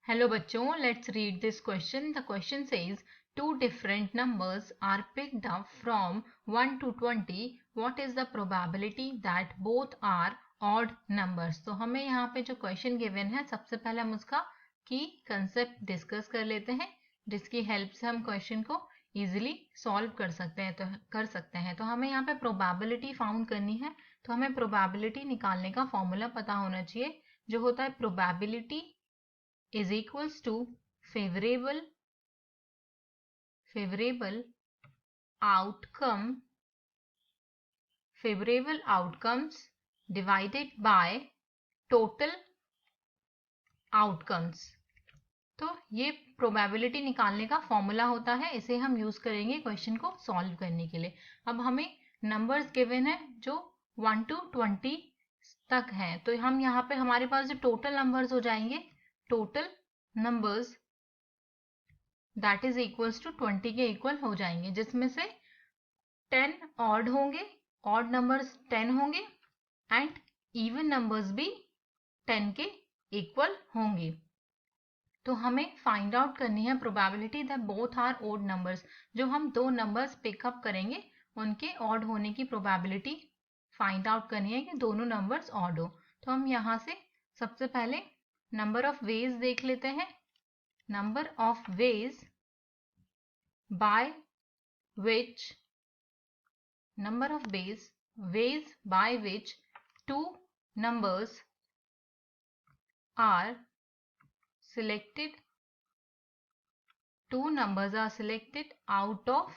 Hello बच्चों, let's read this question. The question says two different numbers are picked up from 1 to 20. What is the probability that both are odd numbers? तो हमें यहाँ पे जो question given है सबसे पहले हम उसका की concept discuss कर लेते हैं जिसकी help से हम question को easily solve कर सकते हैं तो हमें यहाँ पे probability found करनी है तो हमें probability निकालने का formula पता होना चाहिए जो होता है probability is equals to favorable outcomes divided by total outcomes. तो ये प्रोबेबिलिटी निकालने का फॉर्मूला होता है, इसे हम यूज करेंगे क्वेश्चन को सॉल्व करने के लिए. अब हमें नंबर्स गिवन है जो 1 to 20 तक हैं, तो हम यहाँ पे हमारे पास जो टोटल नंबर्स हो जाएंगे, total numbers that is equals to 20 के इक्वल हो जाएंगे, जिसमें से 10 ऑड होंगे, ऑड नंबर्स 10 होंगे एंड इवन नंबर्स भी 10 के इक्वल होंगे. तो हमें फाइंड आउट करनी है probability that both are odd numbers. जो हम दो नंबर्स पिकअप करेंगे उनके ऑड होने की प्रोबेबिलिटी फाइंड आउट करनी है कि दोनों नंबर्स ऑड हो. तो हम यहाँ से सबसे पहले नंबर ऑफ वेज देख लेते हैं. Number of veg by which two numbers are selected out of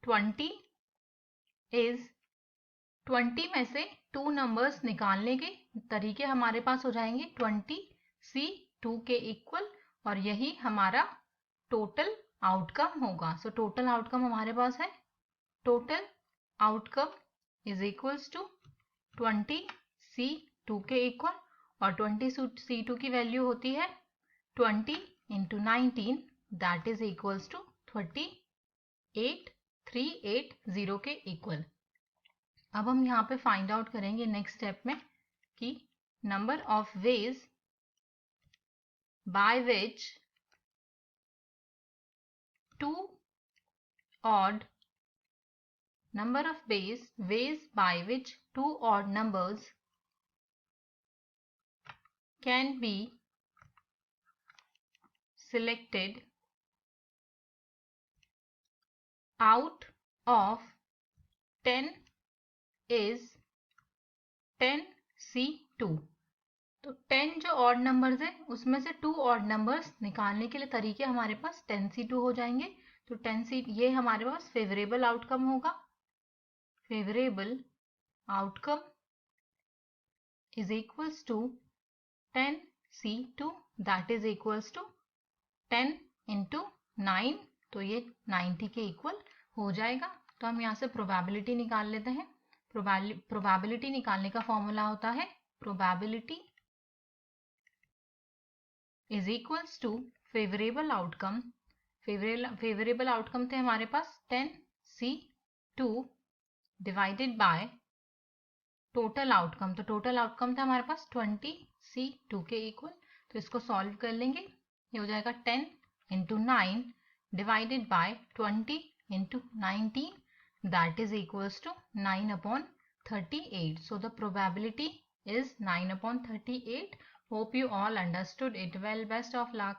20 is 20 में से टू नंबर्स निकालने के तरीके हमारे पास हो जाएंगे 20C2 के इक्वल, और यही हमारा टोटल आउटकम होगा. सो टोटल आउटकम हमारे पास है, total outcome is equals to 20C2 के इक्वल, और 20C2 की वैल्यू होती है 20 into 19 that is equals to 38380 के इक्वल. अब हम यहाँ पे फाइंड आउट करेंगे नेक्स्ट स्टेप में कि number of ways by which two odd ways by which two odd numbers can be selected out of 10 is 10C2. तो 10 जो ऑड नंबर्स है उसमें से टू ऑड नंबर्स निकालने के लिए तरीके हमारे पास 10C2 हो जाएंगे. तो 10C ये हमारे पास फेवरेबल आउटकम होगा. Favourable outcome is equals to 10C2 that is equals to 10 into 9, तो ये 90 के इक्वल हो जाएगा. तो हम यहाँ से प्रोबेबिलिटी निकाल लेते हैं. प्रोबेबिलिटी निकालने का फॉर्मूला होता है probability is equals to favourable outcome. Favourable outcome थे हमारे पास 10C2 divided by total outcome. तो टोटल आउटकम था हमारे पास 20C2 के इक्वल. तो इसको सॉल्व कर लेंगे, ये हो जाएगा 10 into 9 divided by 20 into 19 that is equals to 9/38. So the probability is 9/38. Hope you all understood it well. Best of luck.